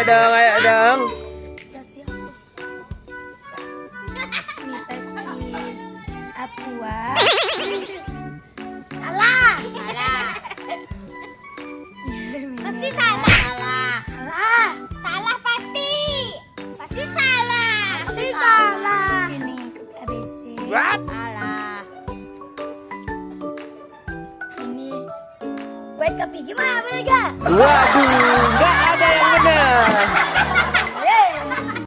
dong, ayo dong. Kasih aku. Mitasin. Aqua. Salah. Salah. Pasti salah. Salah. Salah. Salah pasti. Pasti salah. Pasti salah. Ini ABC. What?